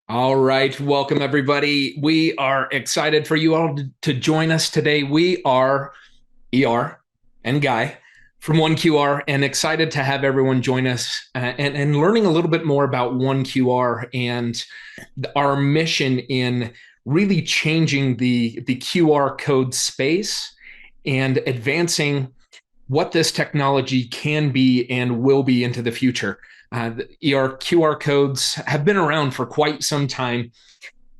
All right, welcome everybody. We are excited for you all to join us today. We are ER and Guy from 1QR and excited to have everyone join us and learning a little bit more about 1QR and our mission in really changing the QR code space and advancing what this technology can be and will be into the future. The ER QR codes have been around for quite some time.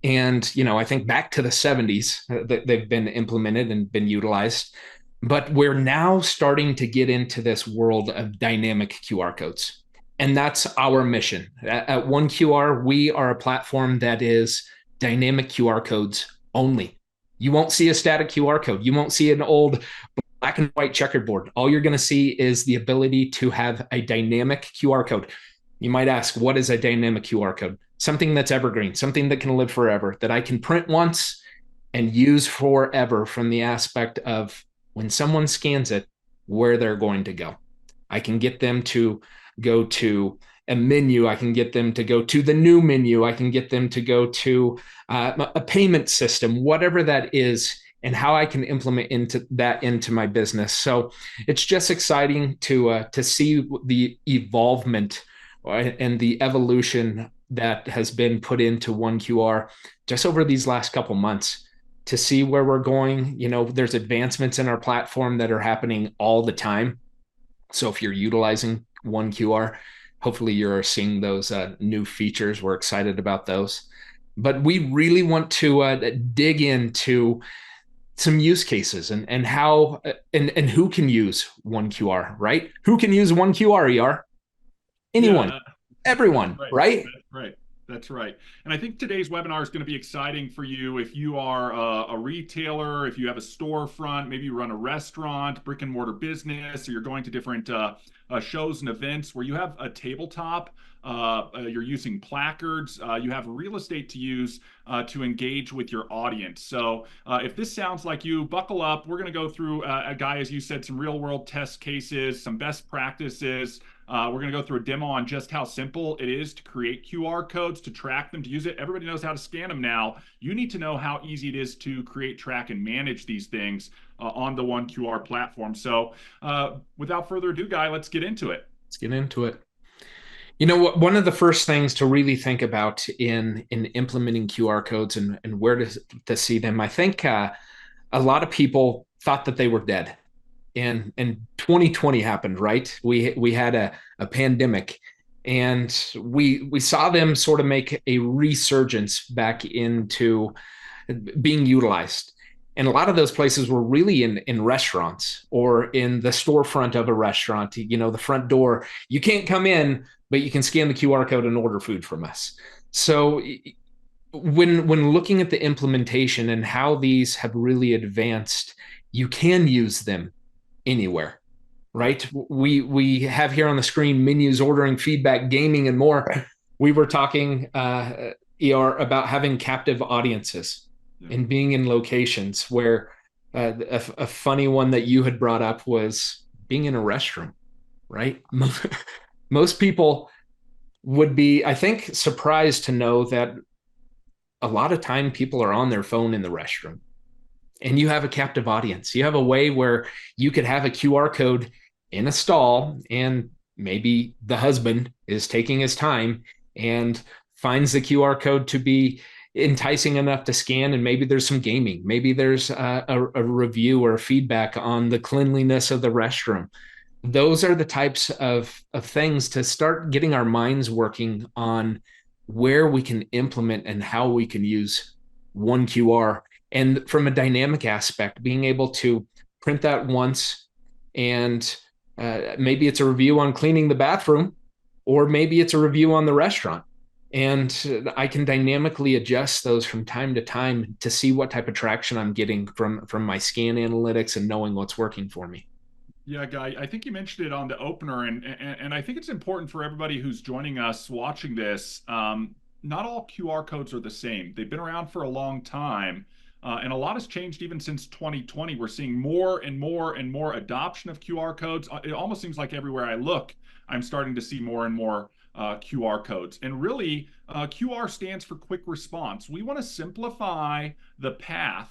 And, I think back to the 70s that they've been implemented and been utilized. But we're now starting to get into this world of dynamic QR codes. And that's our mission. At 1QR, we are a platform that is dynamic QR codes only. You won't see a static QR code. You won't see an old black and white checkerboard. All you're going to see is the ability to have a dynamic QR code. You might ask, what is a dynamic QR code? Something that's evergreen, something that can live forever, that I can print once and use forever from the aspect of when someone scans it, where they're going to go. I can get them to go to a menu. I can get them to go to the new menu. I can get them to go to a payment system, whatever that is, and how I can implement into my business. So it's just exciting to see the evolvement and the evolution that has been put into 1QR just over these last couple months to see where we're going. There's advancements in our platform that are happening all the time. So if you're utilizing 1QR, hopefully you're seeing those new features. We're excited about those. But we really want to dig into some use cases and how and who can use 1QR, right? Who can use 1QR, ER? Yeah, Anyone, that's everyone, right. right? That's right. That's right. And I think today's webinar is going to be exciting for you if you are a retailer, if you have a storefront, maybe you run a restaurant, brick and mortar business, or you're going to different shows and events where you have a tabletop. You're using placards. You have real estate to use to engage with your audience. So if this sounds like you, buckle up. We're going to go through, a Guy, as you said, some real world test cases, some best practices. We're going to go through a demo on just how simple it is to create QR codes, to track them, to use it. Everybody knows how to scan them now. You need to know how easy it is to create, track, and manage these things on the 1QR platform. So without further ado, Guy, let's get into it. Let's get into it. One of the first things to really think about in implementing QR codes and where to see them, I think a lot of people thought that they were dead. And 2020 happened, right? We had a pandemic, and we saw them sort of make a resurgence back into being utilized. And a lot of those places were really in restaurants or in the storefront of a restaurant, the front door. You can't come in, but you can scan the QR code and order food from us. So when looking at the implementation and how these have really advanced, you can use them anywhere, right? We have here on the screen menus, ordering, feedback, gaming, and more. We were talking about having captive audiences Yeah. and being in locations where a funny one that you had brought up was being in a restroom, right? Most people would be, I think, surprised to know that a lot of time people are on their phone in the restroom, and you have a captive audience. You have a way where you could have a QR code in a stall, and maybe the husband is taking his time and finds the QR code to be enticing enough to scan. And maybe there's some gaming, maybe there's a review or feedback on the cleanliness of the restroom. Those are the types of things to start getting our minds working on where we can implement and how we can use 1QR. And from a dynamic aspect, being able to print that once, and maybe it's a review on cleaning the bathroom, or maybe it's a review on the restaurant. And I can dynamically adjust those from time to time to see what type of traction I'm getting from my scan analytics and knowing what's working for me. Yeah, Guy, I think you mentioned it on the opener, and I think it's important for everybody who's joining us watching this. Not all QR codes are the same. They've been around for a long time. And a lot has changed even since 2020. We're seeing more and more and more adoption of QR codes. It almost seems like everywhere I look, I'm starting to see more and more QR codes. And really, QR stands for quick response. We want to simplify the path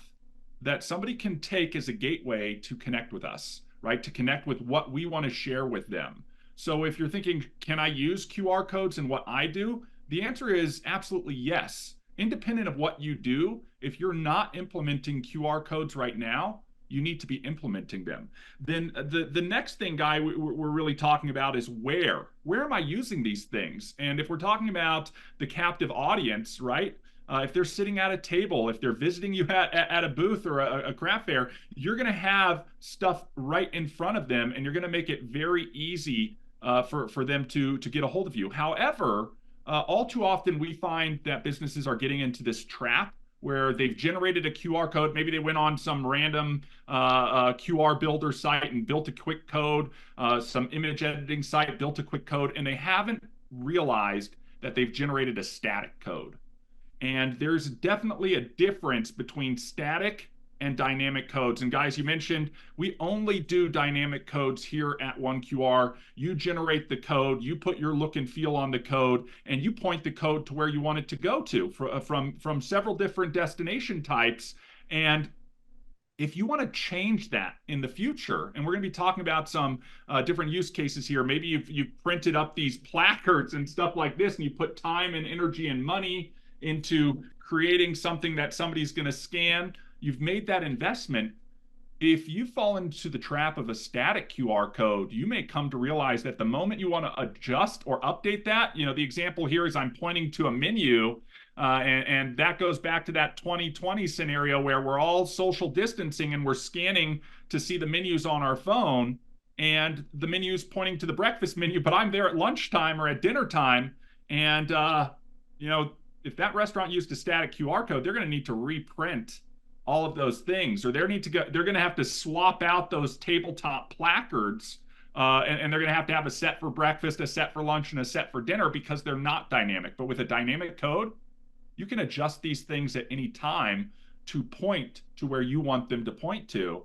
that somebody can take as a gateway to connect with us, right? To connect with what we want to share with them. So if you're thinking, can I use QR codes in what I do? The answer is absolutely yes. Independent of what you do, if you're not implementing QR codes right now, you need to be implementing them. Then the next thing, Guy, we're really talking about is where. Where am I using these things? And if we're talking about the captive audience, right? If they're sitting at a table, if they're visiting you at a booth or a craft fair, you're going to have stuff right in front of them, and you're going to make it very easy for them to get a hold of you. However, all too often we find that businesses are getting into this trap where they've generated a QR code. Maybe they went on some random QR builder site and built a quick code, some image editing site, built a quick code, and they haven't realized that they've generated a static code. And there's definitely a difference between static and dynamic codes. And guys, you mentioned we only do dynamic codes here at 1QR. You generate the code, you put your look and feel on the code, and you point the code to where you want it to go to from several different destination types. And if you want to change that in the future, and we're going to be talking about some different use cases here, maybe you've printed up these placards and stuff like this, and you put time and energy and money into creating something that somebody's going to scan. You've made that investment. If you fall into the trap of a static QR code, you may come to realize that the moment you want to adjust or update that, the example here is I'm pointing to a menu, and that goes back to that 2020 scenario where we're all social distancing and we're scanning to see the menus on our phone, and the menu's pointing to the breakfast menu, but I'm there at lunchtime or at dinner time, and if that restaurant used a static QR code, they're going to need to reprint all of those things, or they're going to have to swap out those tabletop placards, and they're going to have a set for breakfast, a set for lunch, and a set for dinner because they're not dynamic. But with a dynamic code, you can adjust these things at any time to point to where you want them to point to.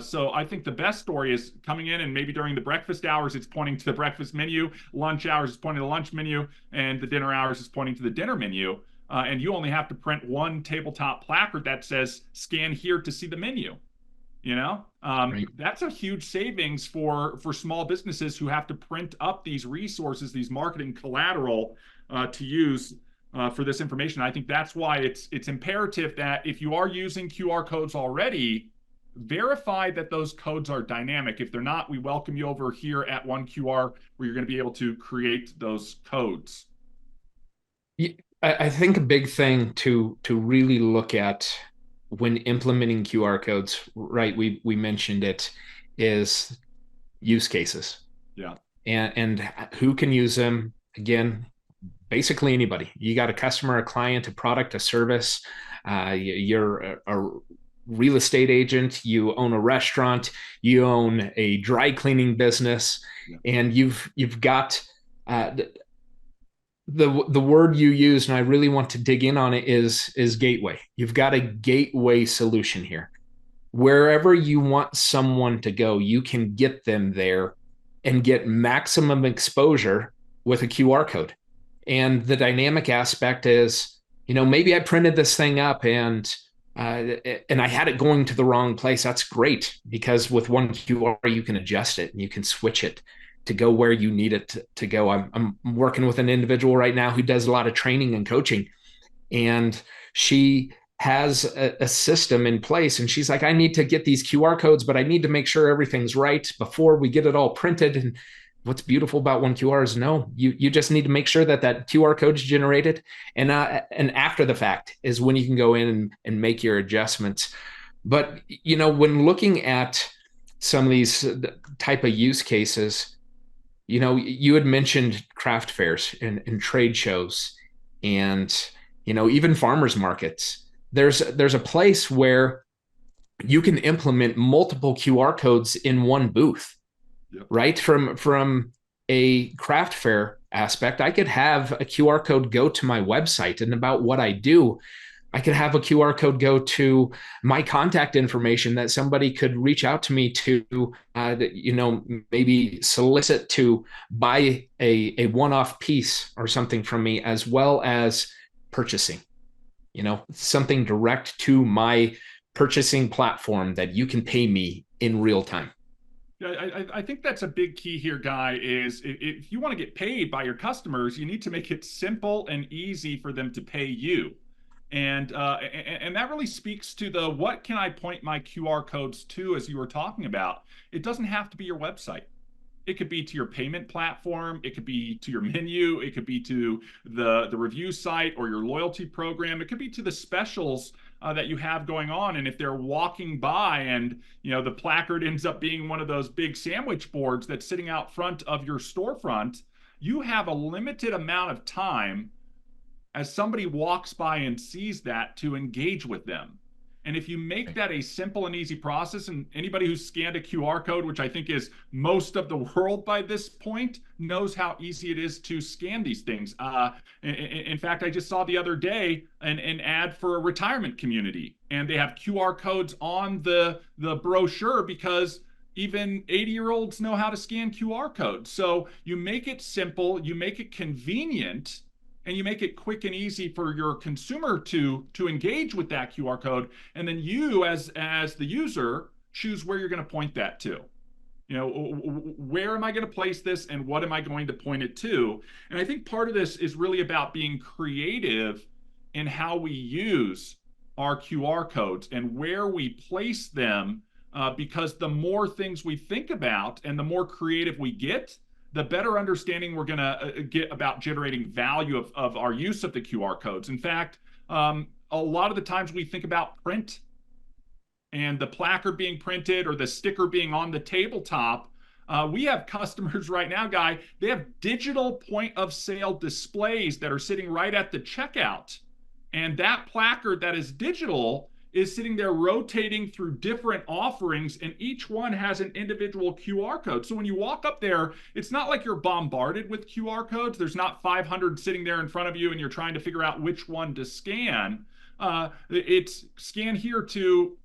So I think the best story is coming in, and maybe during the breakfast hours, it's pointing to the breakfast menu, lunch hours is pointing to the lunch menu, and the dinner hours is pointing to the dinner menu. And you only have to print one tabletop placard that says scan here to see the menu. Right. That's a huge savings for small businesses who have to print up these resources, these marketing collateral to use for this information. I think that's why it's imperative that if you are using QR codes already, verify that those codes are dynamic. If they're not, we welcome you over here at 1QR, where you're going to be able to create those codes. I think a big thing to really look at when implementing QR codes, right? We mentioned it, is use cases. Yeah. And who can use them? Again, basically anybody. You got a customer, a client, a product, a service. You're a real estate agent, you own a restaurant, you own a dry cleaning business, and you've got the word you use, and I really want to dig in on it, is gateway. You've got a gateway solution here. Wherever you want someone to go, you can get them there and get maximum exposure with a QR code. And the dynamic aspect is, maybe I printed this thing up and I had it going to the wrong place. That's great, because with 1QR, you can adjust it and you can switch it to go where you need it to go. I'm working with an individual right now who does a lot of training and coaching, and she has a system in place, and she's like, I need to get these QR codes, but I need to make sure everything's right before we get it all printed. And what's beautiful about 1QR is you just need to make sure that QR code is generated, and after the fact is when you can go in and make your adjustments. But when looking at some of these type of use cases, you had mentioned craft fairs and trade shows, and even farmers markets. There's a place where you can implement multiple QR codes in one booth. Yep. Right? From a craft fair aspect, I could have a QR code go to my website and about what I do. I could have a QR code go to my contact information that somebody could reach out to me to, maybe solicit to buy a one-off piece or something from me, as well as purchasing, something direct to my purchasing platform that you can pay me in real time. Yeah, I think that's a big key here, Guy, is if you want to get paid by your customers, you need to make it simple and easy for them to pay you. And that really speaks to the what can I point my QR codes to, as you were talking about. It doesn't have to be your website. It could be to your payment platform. It could be to your menu. It could be to the review site or your loyalty program. It could be to the specials that you have going on. And if they're walking by and the placard ends up being one of those big sandwich boards that's sitting out front of your storefront, you have a limited amount of time as somebody walks by and sees that to engage with them. And if you make that a simple and easy process, and anybody who's scanned a QR code, which I think is most of the world by this point, knows how easy it is to scan these things. In fact, I just saw the other day an ad for a retirement community, and they have QR codes on the brochure because even 80-year-olds know how to scan QR codes. So you make it simple, you make it convenient, and you make it quick and easy for your consumer to engage with that QR code, and then you as the user choose where you're going to point that to. Where am I going to place this, and what am I going to point it to? And I think part of this is really about being creative in how we use our QR codes and where we place them, because the more things we think about and the more creative we get, the better understanding we're going to get about generating value of our use of the QR codes. In fact, a lot of the times we think about print and the placard being printed or the sticker being on the tabletop. We have customers right now, Guy, they have digital point of sale displays that are sitting right at the checkout. And that placard that is digital is sitting there rotating through different offerings, and each one has an individual QR code. So when you walk up there, it's not like you're bombarded with QR codes. There's not 500 sitting there in front of you and you're trying to figure out which one to scan. It's scan here to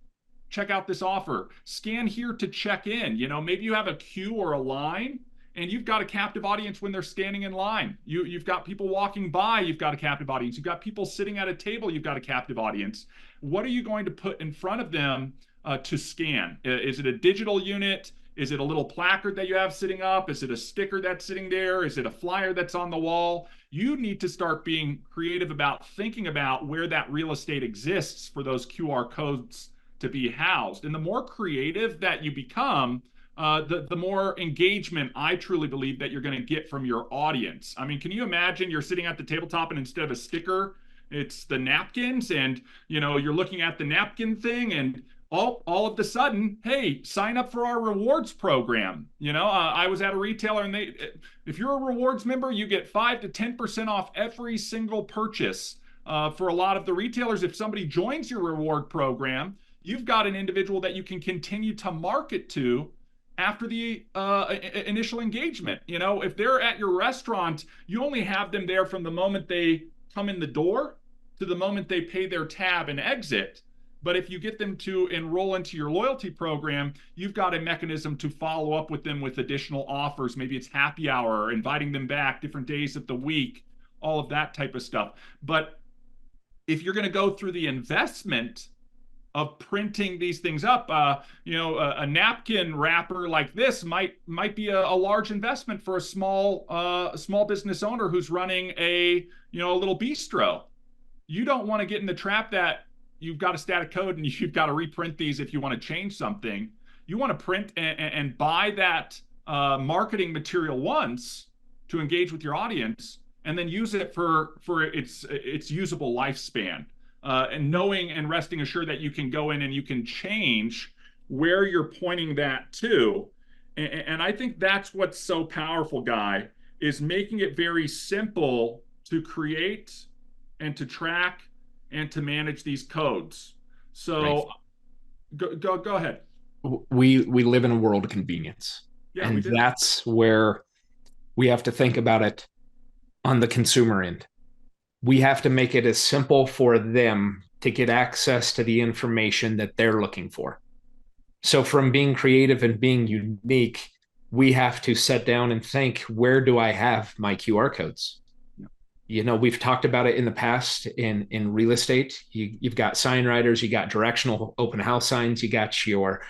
check out this offer, scan here to check in. Maybe you have a queue or a line, and you've got a captive audience when they're standing in line. You've got people walking by, you've got a captive audience. You've got people sitting at a table, you've got a captive audience. What are you going to put in front of them to scan? Is it a digital unit? Is it a little placard that you have sitting up? Is it a sticker that's sitting there? Is it a flyer that's on the wall? You need to start being creative about thinking about where that real estate exists for those QR codes to be housed. And the more creative that you become, the more engagement I truly believe that you're going to get from your audience. I mean, can you imagine you're sitting at the tabletop and instead of a sticker, it's the napkins, and you're looking at the napkin thing, and all of a sudden, hey, sign up for our rewards program. I was at a retailer, and if you're a rewards member, you get 5 to 10% off every single purchase. For a lot of the retailers, if somebody joins your reward program, you've got an individual that you can continue to market to after the initial engagement. If they're at your restaurant, you only have them there from the moment they come in the door to the moment they pay their tab and exit. But if you get them to enroll into your loyalty program, you've got a mechanism to follow up with them with additional offers. Maybe it's happy hour, or inviting them back different days of the week, all of that type of stuff. But if you're going to go through the investment of printing these things up, a napkin wrapper like this might be a large investment for a small business owner who's running a little bistro. You don't want to get in the trap that you've got a static code and you've got to reprint these if you want to change something. You want to print and buy that marketing material once to engage with your audience, and then use it for its usable lifespan. And knowing and resting assured that you can go in and you can change where you're pointing that to. And I think that's what's so powerful, Guy, is making it very simple to create and to track and to manage these codes. So right. Go ahead. We live in a world of convenience. Yeah, and that's where we have to think about it on the consumer end. We have to make it as simple for them to get access to the information that they're looking for. So, from being creative and being unique, we have to sit down and think, where do I have my QR codes? We've talked about it in the past in real estate. You've got sign writers, you got directional open house signs, you got your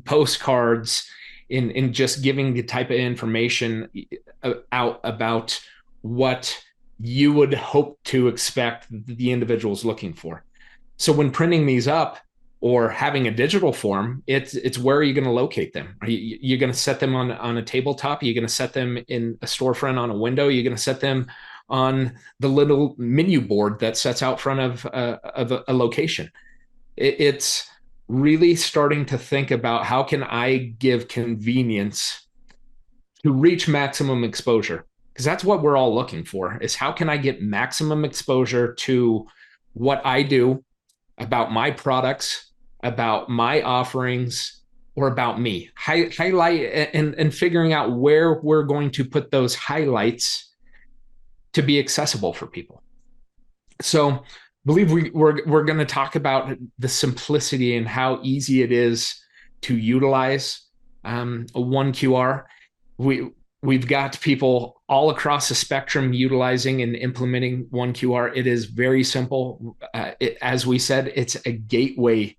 postcards, in just giving the type of information out about what you would hope to expect the individual's looking for. So when printing these up or having a digital form, it's where are you going to locate them? Are you going to set them on a tabletop? Are you going to set them in a storefront on a window? Are you going to set them on the little menu board that sets out front of a location? It's really starting to think about how can I give convenience to reach maximum exposure, because that's what we're all looking for, is how can I get maximum exposure to what I do, about my products, about my offerings, or about me. Highlight and figuring out where we're going to put those highlights to be accessible for people. So I believe we're going to talk about the simplicity and how easy it is to utilize a one QR. We've got people all across the spectrum utilizing and implementing one QR. It is very simple. As we said, it's a gateway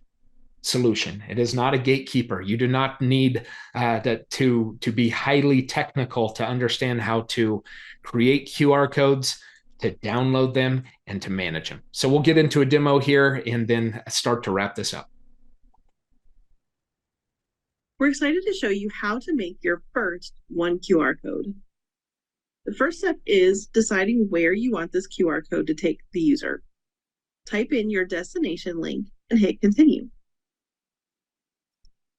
solution. It is not a gatekeeper. You do not need to be highly technical to understand how to create QR codes, to download them, and to manage them. So we'll get into a demo here and then start to wrap this up. We're excited to show you how to make your first one QR code. The first step is deciding where you want this QR code to take the user. Type in your destination link and hit continue.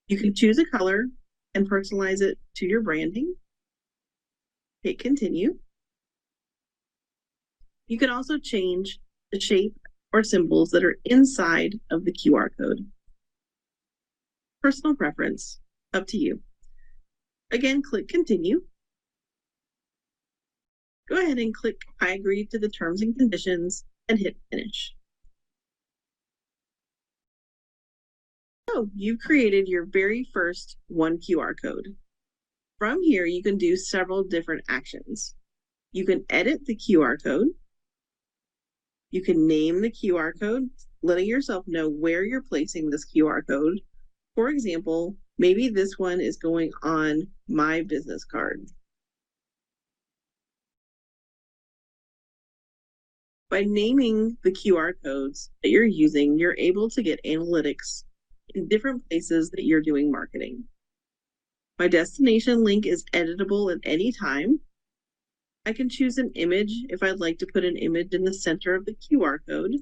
You can choose a color and personalize it to your branding. Hit continue. You can also change the shape or symbols that are inside of the QR code. Personal preference, up to you. Again, click continue. Go ahead and click I agree to the terms and conditions and hit finish. So you've created your very first one QR code. From here, you can do several different actions. You can edit the QR code. You can name the QR code, letting yourself know where you're placing this QR code. For example, maybe this one is going on my business card. By naming the QR codes that you're using, you're able to get analytics in different places that you're doing marketing. My destination link is editable at any time. I can choose an image if I'd like to put an image in the center of the QR code,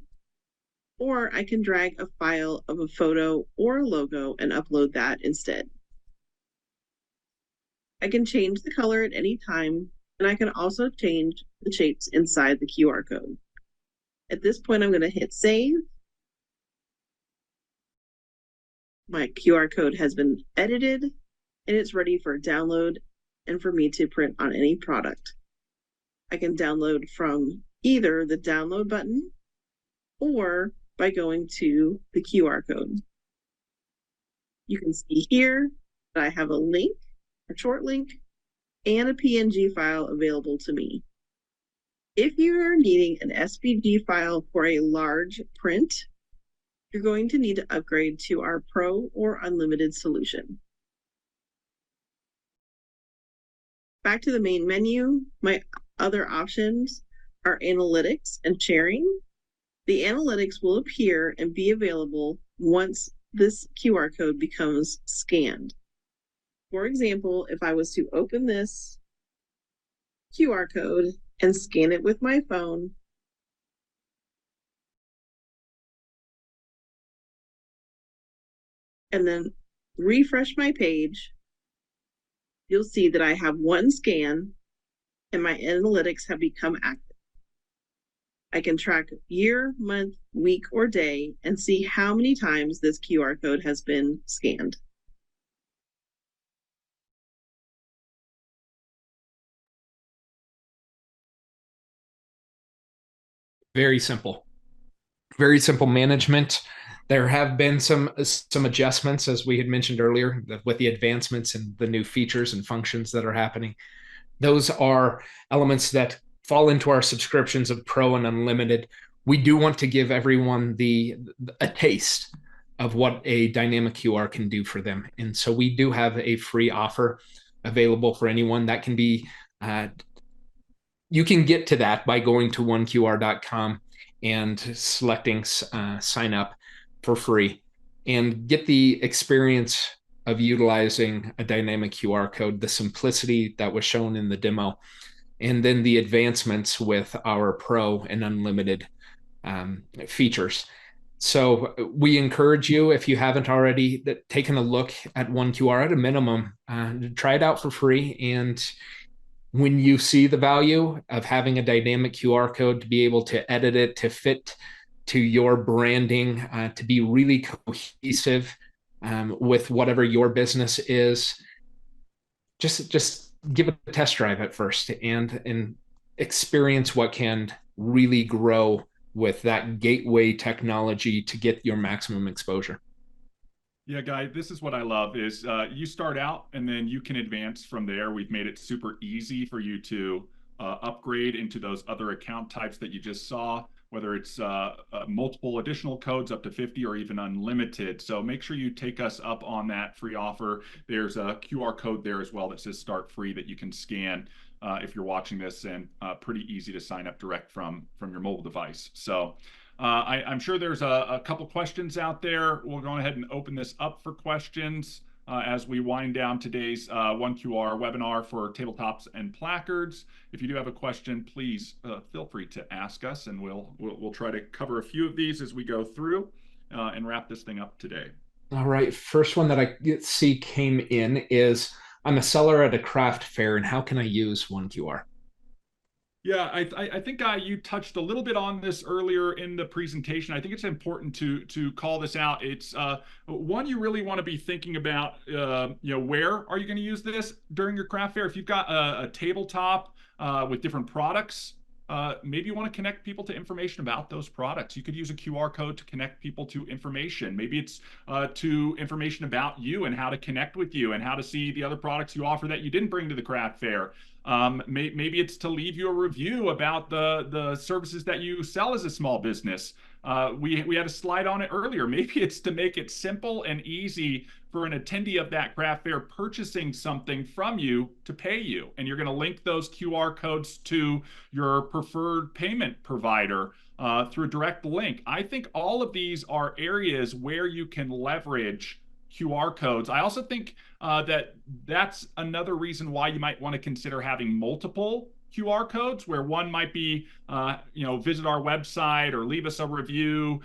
or I can drag a file of a photo or a logo and upload that instead. I can change the color at any time, and I can also change the shapes inside the QR code. At this point, I'm going to hit save. My QR code has been edited, and it's ready for download and for me to print on any product. I can download from either the download button or by going to the QR code. You can see here that I have a link, a short link, and a PNG file available to me. If you are needing an SVG file for a large print, you're going to need to upgrade to our Pro or Unlimited solution. Back to the main menu, my other options are analytics and sharing. The analytics will appear and be available once this QR code becomes scanned. For example, if I was to open this QR code and scan it with my phone, and then refresh my page, you'll see that I have one scan and my analytics have become active. I can track year, month, week, or day and see how many times this QR code has been scanned. Very simple. Very simple management. There have been some adjustments, as we had mentioned earlier, with the advancements and the new features and functions that are happening. Those are elements that fall into our subscriptions of Pro and Unlimited. We do want to give everyone a taste of what a dynamic QR can do for them. And so we do have a free offer available for anyone. That can be you can get to that by going to oneqr.com and selecting sign up for free and get the experience of utilizing a dynamic QR code, the simplicity that was shown in the demo, and then the advancements with our Pro and Unlimited features. So we encourage you, if you haven't already taken a look at OneQR at a minimum, try it out for free. And when you see the value of having a dynamic QR code to be able to edit it to fit to your branding, to be really cohesive with whatever your business is, just give it a test drive at first and experience what can really grow with that gateway technology to get your maximum exposure. Yeah, Guy, this is what I love is you start out and then you can advance from there. We've made it super easy for you to upgrade into those other account types that you just saw, whether it's multiple additional codes up to 50 or even unlimited. So make sure you take us up on that free offer. There's a QR code there as well that says start free that you can scan if you're watching this, and pretty easy to sign up direct from your mobile device. So I'm sure there's a couple questions out there. We'll go ahead and open this up for questions as we wind down today's OneQR webinar for tabletops and placards. If you do have a question, please feel free to ask us, and we'll try to cover a few of these as we go through and wrap this thing up today. All right. First one that I see came in is, I'm a seller at a craft fair, and how can I use OneQR? Yeah, I think you touched a little bit on this earlier in the presentation. I think it's important to call this out. It's one, you really want to be thinking about where are you going to use this during your craft fair? If you've got a tabletop with different products, maybe you want to connect people to information about those products. You could use a QR code to connect people to information. Maybe it's to information about you and how to connect with you and how to see the other products you offer that you didn't bring to the craft fair. Maybe it's to leave you a review about the services that you sell as a small business. We had a slide on it earlier. Maybe it's to make it simple and easy for an attendee of that craft fair purchasing something from you to pay you. And you're going to link those QR codes to your preferred payment provider through a direct link. I think all of these are areas where you can leverage QR codes. I also think that's another reason why you might want to consider having multiple QR codes, where one might be, visit our website or leave us a review.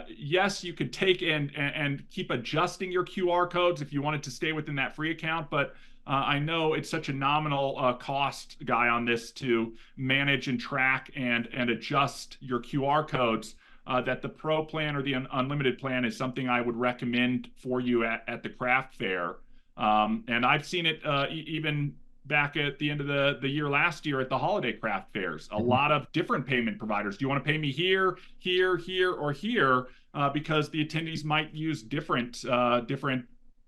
Yes, you could take and keep adjusting your QR codes if you wanted to stay within that free account, but I know it's such a nominal cost, Guy, on this to manage and track and adjust your QR codes. That the Pro plan or the Unlimited plan is something I would recommend for you at the craft fair. And I've seen it even back at the end of the year last year at the holiday craft fairs. A lot of different payment providers. Do you want to pay me here, or here? Because the attendees might use different,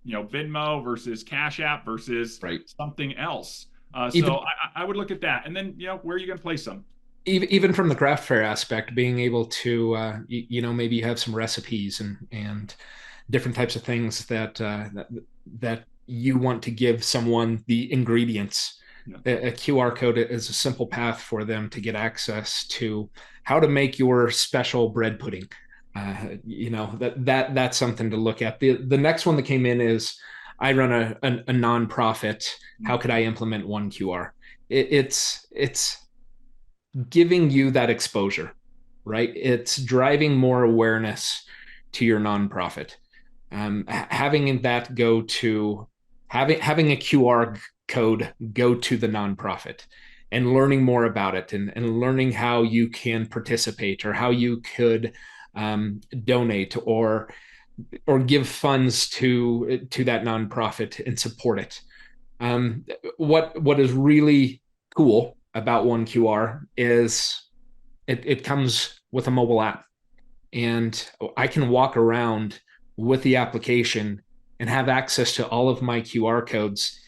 Venmo versus Cash App versus something else. So I would look at that. And then, where are you going to place them? Even from the craft fair aspect, being able to maybe you have some recipes and different types of things that you want to give someone the ingredients. Yeah. A QR code is a simple path for them to get access to how to make your special bread pudding. That's something to look at. The next one that came in is, I run a nonprofit. How could I implement OneQR? It's giving you that exposure, right? It's driving more awareness to your nonprofit. Having that go to having a QR code go to the nonprofit and learning more about it and learning how you can participate or how you could donate or give funds to that nonprofit and support it. What is really cool about OneQR is it comes with a mobile app. and I can walk around with the application and have access to all of my QR codes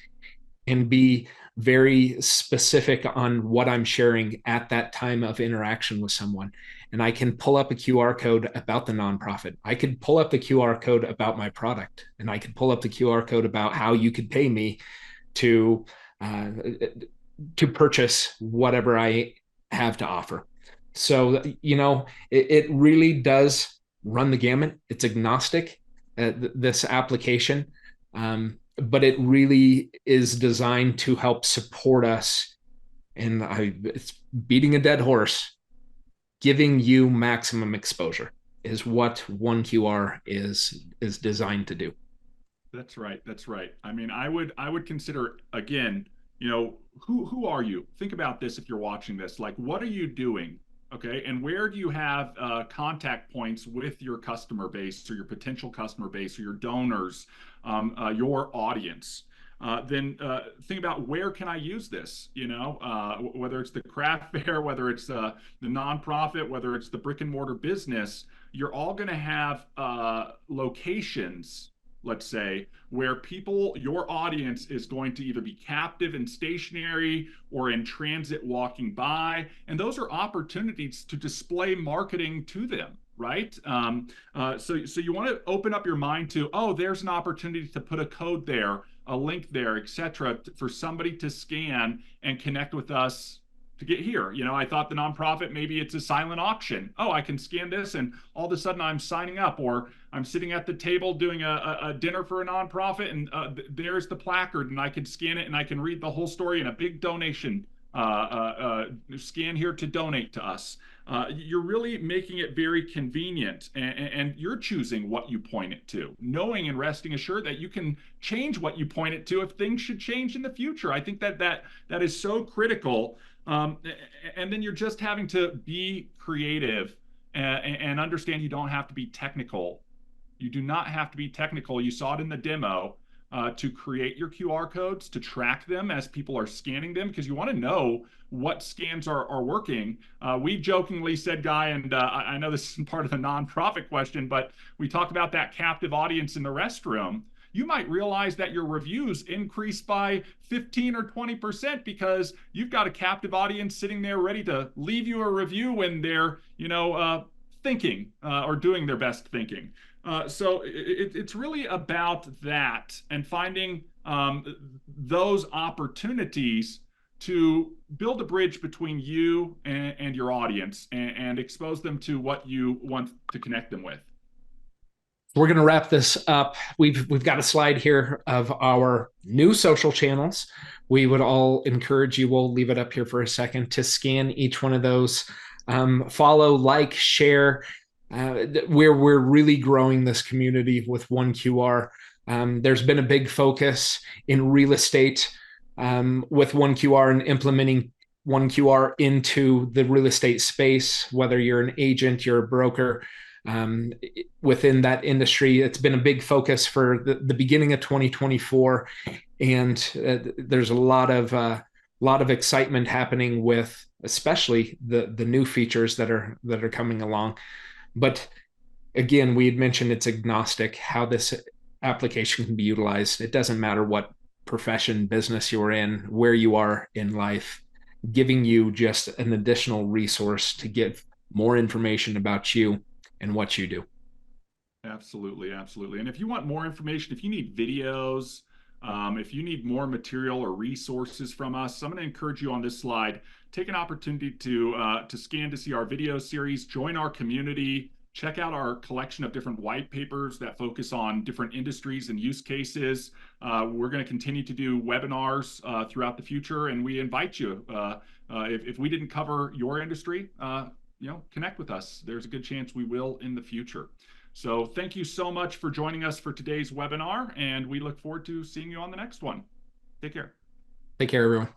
and be very specific on what I'm sharing at that time of interaction with someone. And I can pull up a QR code about the nonprofit. I could pull up the QR code about my product, and I could pull up the QR code about how you could pay me to uh, to purchase whatever I have to offer. So, it really does run the gamut. It's agnostic, this application, but it really is designed to help support us. And it's beating a dead horse. Giving you maximum exposure is what OneQR is designed to do. That's right. That's right. I mean, I would consider, again, who are you? Think about this if you're watching this. Like, what are you doing? Okay, and where do you have contact points with your customer base or your potential customer base or your donors, your audience? Then think about, where can I use this? Whether it's the craft fair, whether it's the nonprofit, whether it's the brick and mortar business, you're all going to have locations, let's say, where your audience is going to either be captive and stationary or in transit walking by. And those are opportunities to display marketing to them, right? So you want to open up your mind to, oh, there's an opportunity to put a code there, a link there, etc., for somebody to scan and connect with us to get here. I thought the nonprofit, maybe it's a silent auction. Oh, I can scan this and all of a sudden I'm signing up, or I'm sitting at the table doing a dinner for a nonprofit, and there's the placard, and I can scan it and I can read the whole story in a big donation. Scan here to donate to us. You're really making it very convenient, and you're choosing what you point it to, knowing and resting assured that you can change what you point it to if things should change in the future. I think that is so critical. And then you're just having to be creative and understand you don't have to be technical. You do not have to be technical. You saw it in the demo, to create your QR codes, to track them as people are scanning them, because you want to know what scans are working. We jokingly said, Guy, and I know this isn't part of the nonprofit question, but we talked about that captive audience in the restroom. You might realize that your reviews increase by 15 or 20% because you've got a captive audience sitting there ready to leave you a review when they're, thinking or doing their best thinking. So it's really about that, and finding those opportunities to build a bridge between you and your audience, and expose them to what you want to connect them with. We're going to wrap this up. We've got a slide here of our new social channels. We would all encourage you, we'll leave it up here for a second, to scan each one of those. Follow, like, share. We're really growing this community with OneQR. There's been a big focus in real estate with OneQR and implementing OneQR into the real estate space, whether you're an agent, you're a broker. Within that industry, it's been a big focus for the beginning of 2024, and there's a lot of excitement happening with, especially the new features that are coming along. But again, we had mentioned it's agnostic how this application can be utilized. It doesn't matter what profession, business you're in, where you are in life, giving you just an additional resource to give more information about you and what you do. Absolutely, absolutely. And if you want more information, if you need videos, if you need more material or resources from us, I'm going to encourage you on this slide, take an opportunity to scan to see our video series, join our community, check out our collection of different white papers that focus on different industries and use cases. We're going to continue to do webinars throughout the future, and we invite you, if we didn't cover your industry, connect with us. There's a good chance we will in the future. So thank you so much for joining us for today's webinar, and we look forward to seeing you on the next one. Take care. Take care, everyone.